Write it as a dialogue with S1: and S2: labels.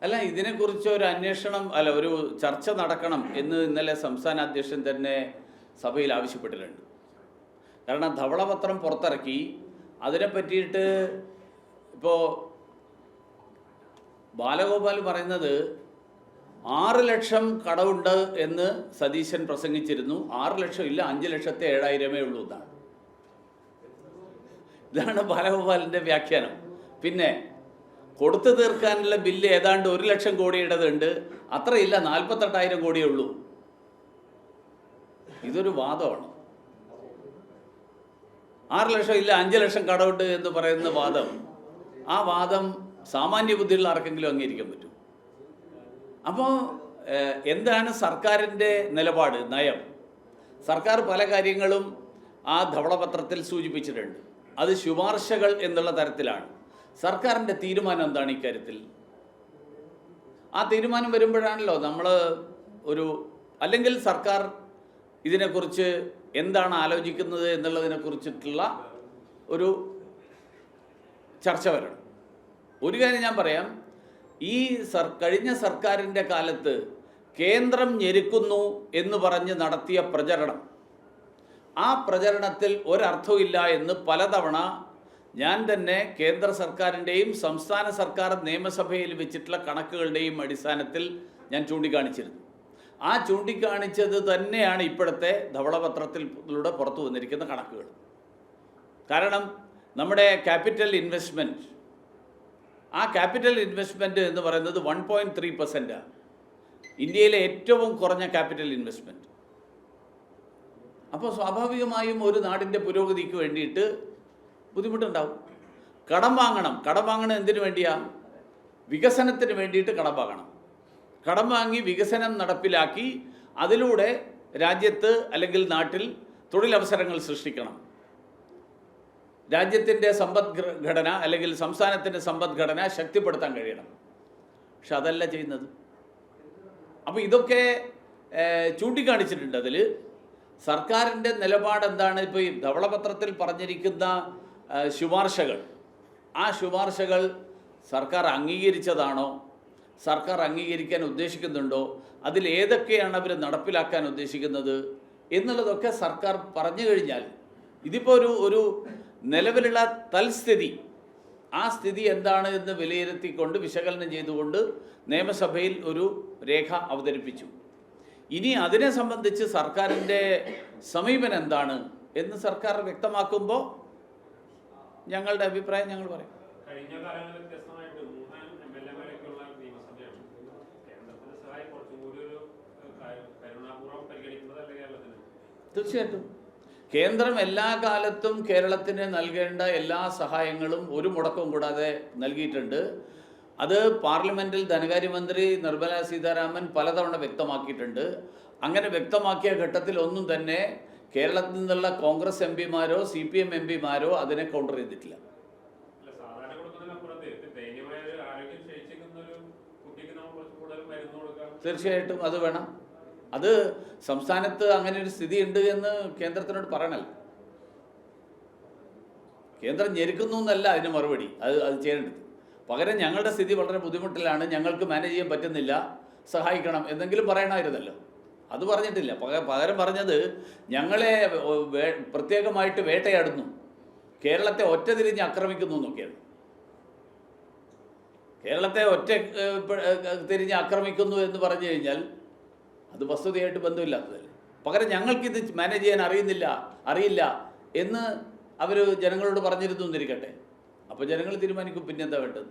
S1: അല്ല, ഇതിനെക്കുറിച്ച് ഒരു അന്വേഷണം അല്ല ഒരു ചർച്ച നടക്കണം എന്ന് ഇന്നലെ സംസ്ഥാന അധ്യക്ഷൻ തന്നെ സഭയിൽ ആവശ്യപ്പെട്ടിട്ടുണ്ട്. കാരണം ധവളപത്രം പുറത്തിറക്കി, അതിനെ പറ്റിയിട്ട് ഇപ്പോൾ ബാലഗോപാൽ പറയുന്നത് 6 ലക്ഷം കടമുണ്ട് എന്ന് സതീശൻ പ്രസംഗിച്ചിരുന്നു. 6 ലക്ഷം ഇല്ല, 5,07,000 ഉള്ളൂ എന്നാണ്. ഇതാണ് ബാലഗോപാലിൻ്റെ വ്യാഖ്യാനം. പിന്നെ കൊടുത്തു തീർക്കാനുള്ള ബില്ല് ഏതാണ്ട് 1 ലക്ഷം കോടിയുടേതുണ്ട്, അത്രയില്ല, 48,000 കോടിയേ ഉള്ളൂ. ഇതൊരു വാദമാണ്. 6 ലക്ഷം ഇല്ല, 5 ലക്ഷം കടമുണ്ട് എന്ന് പറയുന്ന വാദം, ആ വാദം സാമാന്യ ബുദ്ധിയുള്ള ആർക്കെങ്കിലും അംഗീകരിക്കാൻ പറ്റും? അപ്പോൾ എന്താണ് സർക്കാരിൻ്റെ നിലപാട്, നയം? സർക്കാർ പല കാര്യങ്ങളും ആ ധവളപത്രത്തിൽ സൂചിപ്പിച്ചിട്ടുണ്ട്. അത് ശുപാർശകൾ എന്നുള്ള തരത്തിലാണ്. സർക്കാരിൻ്റെ തീരുമാനം എന്താണ് ഇക്കാര്യത്തിൽ? ആ തീരുമാനം വരുമ്പോഴാണല്ലോ നമ്മൾ അല്ലെങ്കിൽ സർക്കാർ ഇതിനെക്കുറിച്ച് എന്താണ് ആലോചിക്കുന്നത് എന്നുള്ളതിനെക്കുറിച്ചിട്ടുള്ള ഒരു ചർച്ച വരണം. ഒരു കാര്യം ഞാൻ പറയാം, ഈ കഴിഞ്ഞ സർക്കാരിൻ്റെ കാലത്ത് കേന്ദ്രം ഞെരുക്കുന്നു എന്ന് പറഞ്ഞ് നടത്തിയ പ്രചരണം, ആ പ്രചരണത്തിൽ ഒരർത്ഥമില്ല എന്ന് പലതവണ ഞാൻ തന്നെ കേന്ദ്ര സർക്കാരിൻ്റെയും സംസ്ഥാന സർക്കാർ നിയമസഭയിൽ വെച്ചിട്ടുള്ള കണക്കുകളുടെയും അടിസ്ഥാനത്തിൽ ഞാൻ ചൂണ്ടിക്കാണിച്ചിരുന്നു. ആ ചൂണ്ടിക്കാണിച്ചത് തന്നെയാണ് ഇപ്പോഴത്തെ ധവളപത്രത്തിലൂടെ പുറത്തു വന്നിരിക്കുന്ന കണക്കുകൾ. കാരണം നമ്മുടെ ക്യാപിറ്റൽ ഇൻവെസ്റ്റ്മെൻറ്റ്, ആ ക്യാപിറ്റൽ ഇൻവെസ്റ്റ്മെൻറ്റ് എന്ന് പറയുന്നത് 1.3%. ഇന്ത്യയിലെ ഏറ്റവും കുറഞ്ഞ ക്യാപിറ്റൽ ഇൻവെസ്റ്റ്മെൻറ്റ്. അപ്പോൾ സ്വാഭാവികമായും ഒരു നാടിൻ്റെ പുരോഗതിക്ക് വേണ്ടിയിട്ട് ബുദ്ധിമുട്ടുണ്ടാവും. കടം വാങ്ങണം എന്തിനു വേണ്ടിയാണ്? വികസനത്തിന് വേണ്ടിയിട്ട് കടം വാങ്ങണം. കടം വാങ്ങി വികസനം നടപ്പിലാക്കി അതിലൂടെ രാജ്യത്ത് അല്ലെങ്കിൽ നാട്ടിൽ തൊഴിലവസരങ്ങൾ സൃഷ്ടിക്കണം. രാജ്യത്തിൻ്റെ സമ്പദ്ഘടന അല്ലെങ്കിൽ സംസ്ഥാനത്തിൻ്റെ സമ്പദ്ഘടന ശക്തിപ്പെടുത്താൻ കഴിയണം. പക്ഷെ അതല്ല ചെയ്യുന്നത്. അപ്പോൾ ഇതൊക്കെ ചൂണ്ടിക്കാണിച്ചിട്ടുണ്ട്. അതിൽ സർക്കാരിൻ്റെ നിലപാട് എന്താണ്? ഇപ്പോൾ ഈ ധവളപത്രത്തിൽ പറഞ്ഞിരിക്കുന്ന ശുപാർശകൾ, ആ ശുപാർശകൾ സർക്കാർ അംഗീകരിച്ചതാണോ, സർക്കാർ അംഗീകരിക്കാൻ ഉദ്ദേശിക്കുന്നുണ്ടോ, അതിലേതൊക്കെയാണ് അവർ നടപ്പിലാക്കാൻ ഉദ്ദേശിക്കുന്നത് എന്നുള്ളതൊക്കെ സർക്കാർ പറഞ്ഞു കഴിഞ്ഞാൽ, ഇതിപ്പോൾ ഒരു നിലവിലുള്ള തൽസ്ഥിതി, ആ സ്ഥിതി എന്താണ് എന്ന് വിലയിരുത്തിക്കൊണ്ട് വിശകലനം ചെയ്തുകൊണ്ട് നിയമസഭയിൽ ഒരു രേഖ അവതരിപ്പിച്ചു. ഇനി അതിനെ സംബന്ധിച്ച് സർക്കാരിൻ്റെ സമീപനം എന്താണ് എന്ന് സർക്കാർ വ്യക്തമാക്കുമ്പോൾ ഞങ്ങളുടെ അഭിപ്രായം ഞങ്ങൾ പറയും.
S2: കഴിഞ്ഞ കാലങ്ങളിൽ വ്യത്യസ്തമായിട്ട് 3 MLA-മാരൊക്കെയുള്ള നിയമസഭയാണ്. കേന്ദ്രത്തിന്റെ സഹായം കുറച്ചും കൂടി ഒരു കരുണാപൂർവ്വം പരിഗണിക്കുന്നതല്ലേ കേരളത്തിന്?
S1: തീർച്ചയായിട്ടും കേന്ദ്രം എല്ലാ കാലത്തും കേരളത്തിന് നൽകേണ്ട എല്ലാ സഹായങ്ങളും ഒരു മുടക്കവും കൂടാതെ നൽകിയിട്ടുണ്ട്. അത് പാർലമെൻറ്റിൽ ധനകാര്യമന്ത്രി നിർമ്മല സീതാരാമൻ പലതവണ വ്യക്തമാക്കിയിട്ടുണ്ട്. അങ്ങനെ വ്യക്തമാക്കിയ ഘട്ടത്തിൽ ഒന്നും തന്നെ കേരളത്തിൽ നിന്നുള്ള കോൺഗ്രസ് എംപിമാരോ CPM എംപിമാരോ അതിനെ കൗണ്ടർ ചെയ്തിട്ടില്ല. തീർച്ചയായിട്ടും അത് വേണം. അത് സംസ്ഥാനത്ത് അങ്ങനെ ഒരു സ്ഥിതി ഉണ്ട് എന്ന് കേന്ദ്രത്തിനോട് പറയണല്ലോ. കേന്ദ്രം ഞെരുക്കുന്നു എന്നല്ല അതിന് മറുപടി, അത് ചെയ്യേണ്ടത്. പകരം ഞങ്ങളുടെ സ്ഥിതി വളരെ ബുദ്ധിമുട്ടിലാണ്, ഞങ്ങൾക്ക് മാനേജ് ചെയ്യാൻ പറ്റുന്നില്ല, സഹായിക്കണം എന്നെങ്കിലും പറയണമായിരുന്നല്ലോ. അത് പറഞ്ഞിട്ടില്ല. പകരം പറഞ്ഞത് ഞങ്ങളെ പ്രത്യേകമായിട്ട് വേട്ടയാടുന്നു, കേരളത്തെ ഒറ്റ തിരിഞ്ഞ് ആക്രമിക്കുന്നു എന്നൊക്കെയാണ്. കേരളത്തെ ഒറ്റ തിരിഞ്ഞ് ആക്രമിക്കുന്നു എന്ന് പറഞ്ഞു കഴിഞ്ഞാൽ അത് വസ്തുതയായിട്ട് ബന്ധമില്ലാത്തതല്ലേ. പകരം ഞങ്ങൾക്കിത് മാനേജ് ചെയ്യാൻ അറിയില്ല എന്ന് അവർ ജനങ്ങളോട് പറഞ്ഞിരുന്നു എന്നിരിക്കട്ടെ. അപ്പോൾ ജനങ്ങൾ തീരുമാനിക്കും പിന്നെന്താ വേണ്ടത്.